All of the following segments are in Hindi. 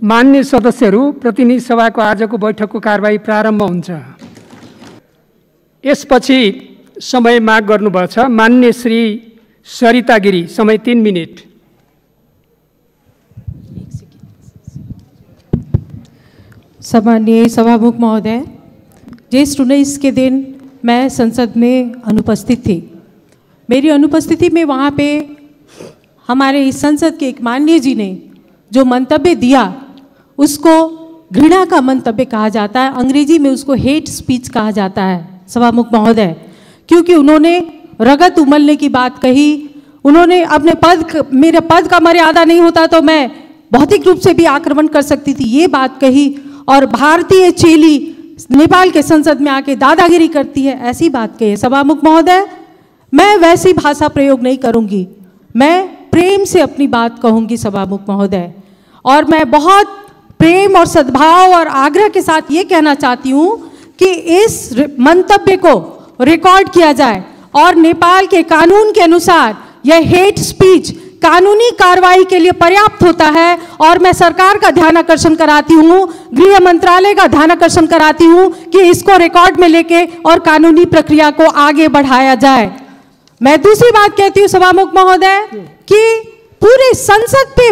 मान्य सदस्यहरू, प्रतिनिधि सभाको आजको बैठकको कारबाही प्रारम्भ हुन्छ। यसपछि समय माग गर्नुभएको छ। मान्य श्री सरिता गिरी, समय 3 मिनट। सम्माननीय सभामुख महोदय, ज्येष्ठ 19 के दिन मैं संसद में अनुपस्थित थी। मेरी अनुपस्थिति में वहाँ पे हमारे इस संसद के एक माननीय जी ने जो मंतव्य दिया उसको घृणा का मंतव्य कहा जाता है, अंग्रेजी में उसको हेट स्पीच कहा जाता है सभामुख महोदय, क्योंकि उन्होंने रगत उमलने की बात कही। उन्होंने अपने मेरे पद का मर्यादा नहीं होता तो मैं भौतिक रूप से भी आक्रमण कर सकती थी, ये बात कही। और भारतीय चेली नेपाल के संसद में आके दादागिरी करती है, ऐसी बात कही है। सभामुख महोदय, मैं वैसी भाषा प्रयोग नहीं करूंगी, मैं प्रेम से अपनी बात कहूंगी सभामुख महोदय। और मैं बहुत प्रेम और सद्भाव और आग्रह के साथ ये कहना चाहती हूँ कि इस मंतव्य को रिकॉर्ड किया जाए और नेपाल के कानून के अनुसार यह हेट स्पीच कानूनी कार्रवाई के लिए पर्याप्त होता है। और मैं सरकार का ध्यान आकर्षण कराती हूँ, गृह मंत्रालय का ध्यान आकर्षण कराती हूँ कि इसको रिकॉर्ड में लेके और कानूनी प्रक्रिया को आगे बढ़ाया जाए। मैं दूसरी बात कहती हूँ सभामुख महोदय कि पूरे संसद पे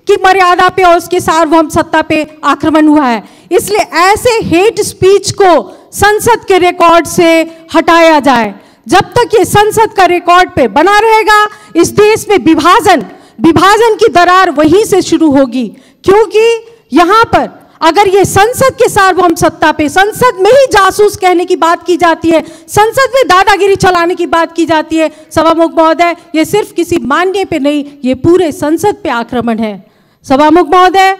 की मर्यादा पे और उसके सार्वभौम सत्ता पे आक्रमण हुआ है, इसलिए ऐसे हेट स्पीच को संसद के रिकॉर्ड से हटाया जाए। जब तक ये संसद का रिकॉर्ड पे बना रहेगा, इस देश में विभाजन की दरार वहीं से शुरू होगी। क्योंकि यहाँ पर अगर ये संसद के सार्वभौम सत्ता पे, संसद में ही जासूस कहने की बात की जाती है, संसद में दादागिरी चलाने की बात की जाती है, सभामुख महोदय, ये सिर्फ किसी माननीय पे नहीं, ये पूरे संसद पे आक्रमण है। सभामुख महोदय,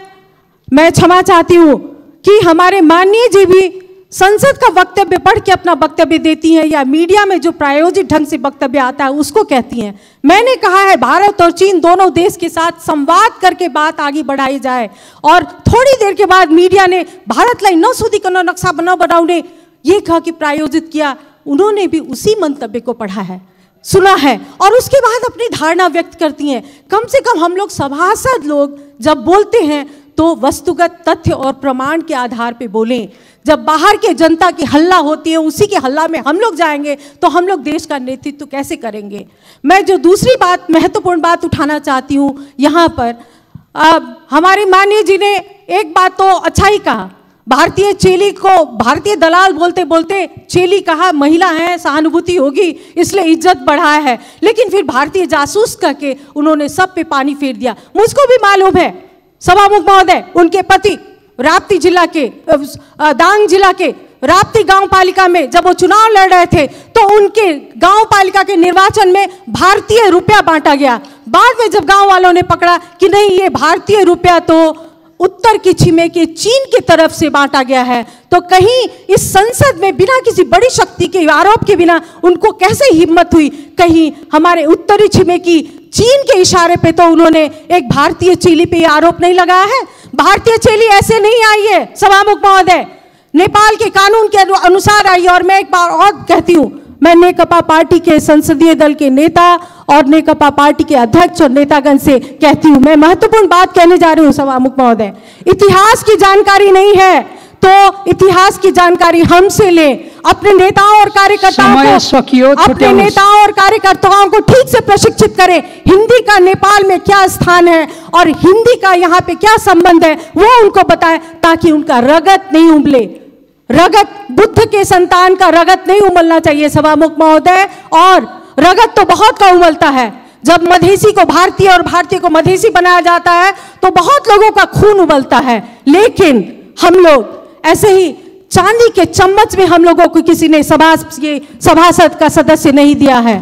मैं क्षमा चाहती हूँ कि हमारे माननीय जी भी संसद का वक्तव्य पढ़ के अपना वक्तव्य देती हैं या मीडिया में जो प्रायोजित ढंग से वक्तव्य आता है उसको कहती हैं। मैंने कहा है भारत और चीन दोनों देश के साथ संवाद करके बात आगे बढ़ाई जाए। और थोड़ी देर के बाद मीडिया ने भारतलाई नसुधिकन नक्शा बनाउने ये कहा कि प्रायोजित किया। उन्होंने भी उसी मंतव्य को पढ़ा है, सुना है और उसके बाद अपनी धारणा व्यक्त करती हैं। कम से कम हम लोग सभासद लोग जब बोलते हैं तो वस्तुगत तथ्य और प्रमाण के आधार पे बोलें। जब बाहर के जनता की हल्ला होती है, उसी के हल्ला में हम लोग जाएंगे तो हम लोग देश का नेतृत्व कैसे करेंगे। मैं जो दूसरी बात, महत्वपूर्ण बात उठाना चाहती हूँ यहाँ पर, हमारे माननीय जी ने एक बात तो अच्छा ही कहा, भारतीय चेली को भारतीय दलाल बोलते बोलते चेली कहा, महिला है सहानुभूति होगी इसलिए इज्जत बढ़ाया है, लेकिन फिर भारतीय जासूस करके उन्होंने सब पे पानी फेर दिया। मुझको भी मालूम है सभामुख महोदय, उनके पति राप्ती जिला के दांग जिला के राप्ती गांव पालिका में जब वो चुनाव लड़ रहे थे तो उनके गांव पालिका के निर्वाचन में भारतीय रुपया बांटा गया। बाद में जब गांव वालों ने पकड़ा कि नहीं ये भारतीय रुपया तो उत्तर की छिमेकी चीन की तरफ से बांटा गया है, तो कहीं इस संसद में बिना किसी बड़ी शक्ति के आरोप के बिना उनको कैसे हिम्मत हुई, कहीं हमारे उत्तरी छिमेकी चीन के इशारे पे तो उन्होंने एक भारतीय चेली पे आरोप नहीं लगाया है। भारतीय चेली ऐसे नहीं आई है सभामुख महोदय, नेपाल के कानून के अनुसार आई। और मैं एक बार और कहती हूँ, मैं नेकपा पार्टी के संसदीय दल के नेता और नेकपा पार्टी के अध्यक्ष और नेतागण से कहती हूँ, मैं महत्वपूर्ण बात कहने जा रही हूँ सभामुख महोदय। इतिहास की जानकारी नहीं है तो इतिहास की जानकारी हमसे ले, अपने नेताओं और कार्यकर्ताओं को ठीक से प्रशिक्षित करें। हिंदी का नेपाल में क्या स्थान है और हिंदी का यहाँ पे क्या संबंध है वो उनको बताएं, ताकि उनका रगत नहीं उमले। रगत, बुद्ध के संतान का रगत नहीं उमलना चाहिए सभामुख महोदय। और रगत तो बहुत का उमलता है, जब मधेसी को भारतीय और भारतीय को मधेसी बनाया जाता है तो बहुत लोगों का खून उबलता है, लेकिन हम लोग ऐसे ही चांदी के चम्मच में हम लोगों को किसी ने सभासद का सदस्य नहीं दिया है।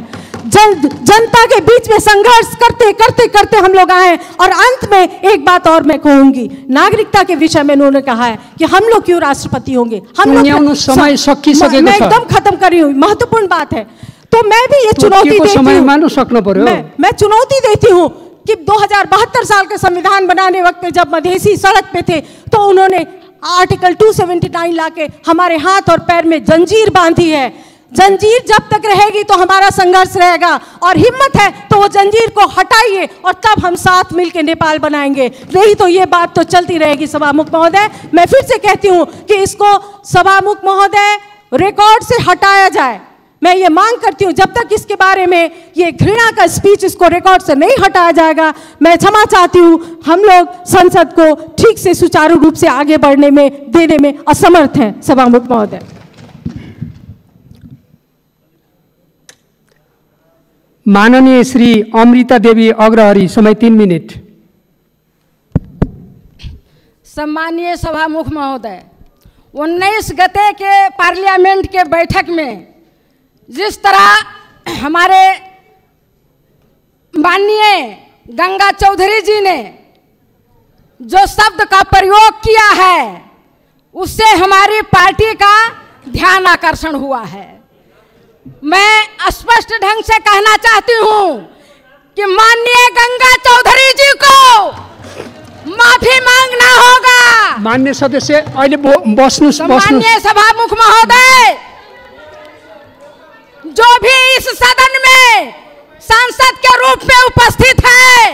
जनता के बीच में संघर्ष करते करते करते हम लोग आए। और अंत में एक बात और मैं कहूंगी, नागरिकता के विषय में उन्होंने कहा है कि हम लोग क्यों राष्ट्रपति होंगे, हम लोग समय सकिसकेको छ। मैं एकदम खत्म कर रही हूँ, महत्वपूर्ण बात है। तो मैं भी ये चुनौती देती हूँ, मैं चुनौती देती हूँ कि 2072 साल का संविधान बनाने वक्त में जब मधेसी सड़क पे थे तो उन्होंने आर्टिकल 279 लाके हमारे हाथ और पैर में जंजीर बांधी है। जंजीर जब तक रहेगी तो हमारा संघर्ष रहेगा, और हिम्मत है तो वो जंजीर को हटाइए और तब हम साथ मिलकर नेपाल बनाएंगे, नहीं तो ये बात तो चलती रहेगी। सभामुख महोदय, मैं फिर से कहती हूँ कि इसको सभामुख महोदय रिकॉर्ड से हटाया जाए। मैं ये मांग करती हूँ जब तक इसके बारे में ये घृणा का स्पीच इसको रिकॉर्ड से नहीं हटाया जाएगा, मैं क्षमा चाहती हूँ। हम लोग संसद को ठीक से सुचारू रूप से आगे बढ़ने में देने में असमर्थ हैं। सभामुख महोदय। माननीय श्री अमृता देवी अग्रहरी, समय 3 मिनट। सम्मानीय सभामुख महोदय, 19 गते के पार्लियामेंट के बैठक में जिस तरह हमारे माननीय गंगा चौधरी जी ने जो शब्द का प्रयोग किया है उससे हमारी पार्टी का ध्यान आकर्षण हुआ है। मैं स्पष्ट ढंग से कहना चाहती हूं कि माननीय गंगा चौधरी जी को माफी मांगना होगा। माननीय सदस्य अहिले बस्नुस्। माननीय सभामुख महोदय, जो भी इस सदन में सांसद के रूप में उपस्थित है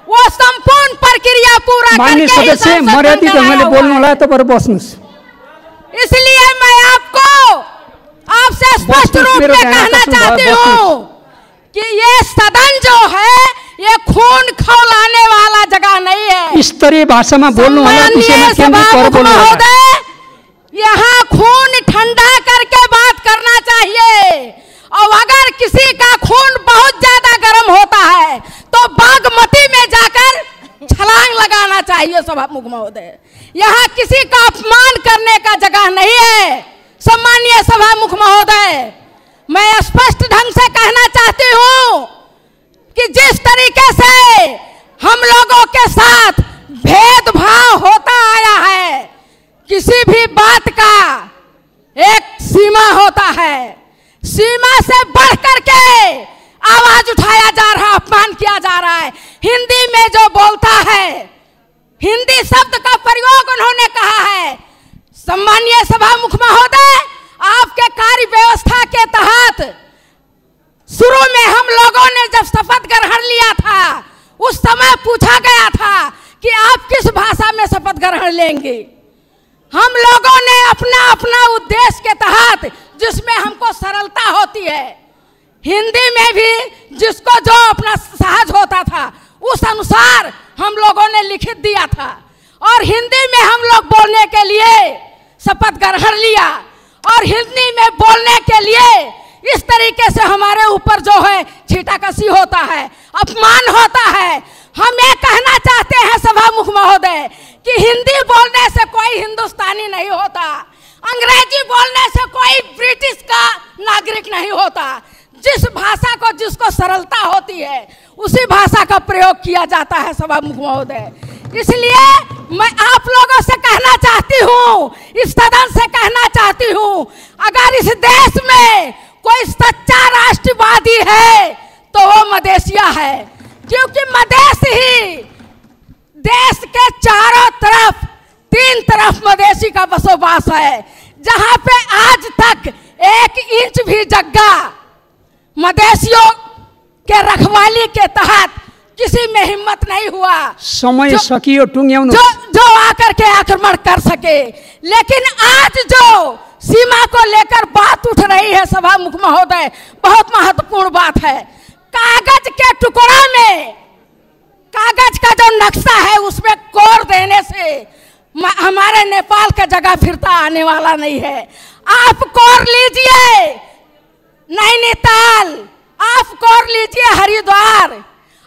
वो संपूर्ण प्रक्रिया पूरा माननीय सदस्य मर्यादित ढंगले बोल्नु होला, तपाईहरु बस्नुस्। इसलिए मैं आपसे स्पष्ट रूप में कहना चाहती हूँ कि ये सदन जो है ये खून खौलाने वाला जगह नहीं है। स्तरीय भाषा में बोल्नु होला, विषयमा केन्द्रित गरेर बोल्नु होला। यहाँ खून ठंडा करके बात करना चाहिए, और अगर किसी का खून बहुत ज्यादा गर्म होता है तो बागमती में जाकर छलांग लगाना चाहिए। सभामुख महोदय, यहाँ किसी का अपमान करने का जगह नहीं है। सम्मानीय सभामुख महोदय, मैं स्पष्ट ढंग से कहना चाहती हूँ कि जिस तरीके से हम लोगों के साथ भेदभाव होता आया है, किसी भी बात का एक सीमा होता है, सीमा से बढ़ करके आवाज उठाया जा रहा, अपमान किया जा रहा है। हिंदी में जो बोलता है, हिंदी शब्द का प्रयोग उन्होंने कहा है। सम्मानीय सभामुख महोदय, आपके कार्य व्यवस्था के तहत शुरू में हम लोगों ने जब शपथ ग्रहण लिया था उस समय पूछा गया था कि आप किस भाषा में शपथ ग्रहण लेंगे। हम लोगों ने अपना अपना उद्देश्य के तहत, जिसमें हमको सरलता होती है, हिंदी में भी जिसको जो अपना सहज होता था उस अनुसार हम लोगों ने लिखित दिया था, और हिंदी में हम लोग बोलने के लिए शपथ ग्रहण लिया। और हिंदी में बोलने के लिए इस तरीके से हमारे ऊपर जो है छीटाकशी होता है, अपमान होता है। हम ये कहना चाहते हैं सभामुख महोदय कि हिंदी बोलने से कोई हिंदुस्तानी नहीं होता, अंग्रेजी बोलने से कोई ब्रिटिश का नागरिक नहीं होता। जिस भाषा को जिसको सरलता होती है उसी भाषा का प्रयोग किया जाता है सभामुख महोदय। इसलिए मैं आप लोगों से कहना चाहती हूँ, इस सदन से कहना चाहती हूँ, अगर इस देश में कोई सच्चा राष्ट्रवादी है तो वो मदेशिया है, क्योंकि मदेश ही देश के चारों तरफ, 3 तरफ मदेशी का बसोबास है, जहाँ पे आज तक 1 इंच भी जगह मदेशियों के रखवाली के तहत किसी में हिम्मत नहीं हुआ। समय सकियो टुंग्याउनु जो आकर के आक्रमण कर सके। लेकिन आज जो सीमा को लेकर बात उठ रही है सभामुख महोदय, बहुत महत्वपूर्ण बात है। कागज के टुकड़ा में, कागज का जो नक्शा है उसमें कोर देने से हमारे नेपाल का जगह फिरता आने वाला नहीं है। आप कोर लीजिए नैनीताल, आप कोर लीजिए हरिद्वार,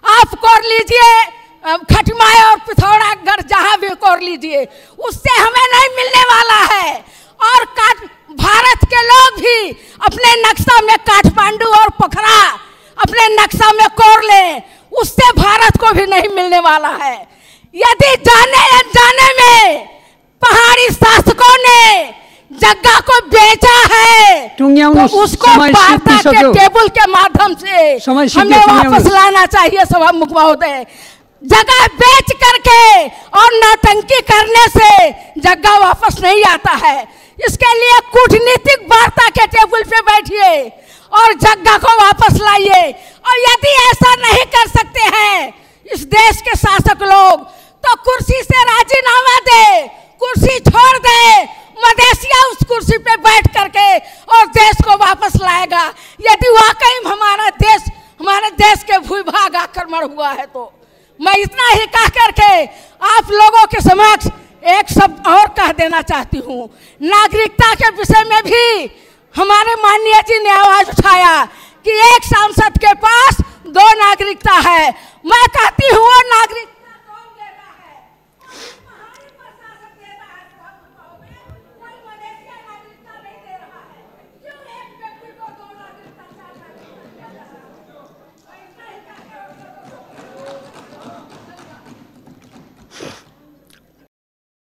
आप कोर लीजिए खटमाय और पिथौरागढ़, जहाँ भी कोर लीजिए, उससे हमें नहीं मिलने वाला है। और भारत के लोग भी अपने नक्शा में काठमांडू और पोखरा अपने नक्शा में कोर लें, उससे भारत को भी नहीं मिलने वाला है। यदि जाने अनजाने में पहाड़ी शासकों ने जगह को बेचा है तो उसको वार्ता के टेबल के माध्यम से हमें वापस लाना चाहिए सभामुख महोदय। जगह बेच करके और नौटंकी करने से जगह वापस नहीं आता है। इसके लिए कूटनीतिक वार्ता के टेबल पे बैठिए और जगह को वापस लाइए। और यदि ऐसा नहीं कर सकते हैं इस देश के शासक लोग, तो कुर्सी से राजीनामा दे, कुर्सी छोड़ दे। मदेशिया उस कुर्सी पे बैठ करके और देश को वापस लाएगा, यदि वाकई हमारे देश के भूभाग आक्रमण हुआ है तो। मैं इतना ही कह करके आप लोगों के समक्ष एक शब्द और कह देना चाहती हूँ। नागरिकता के विषय में भी हमारे माननीय जी ने आवाज उठाया कि एक सांसद के पास 2 नागरिकता है। मैं कहती हूँ वो नागरिकता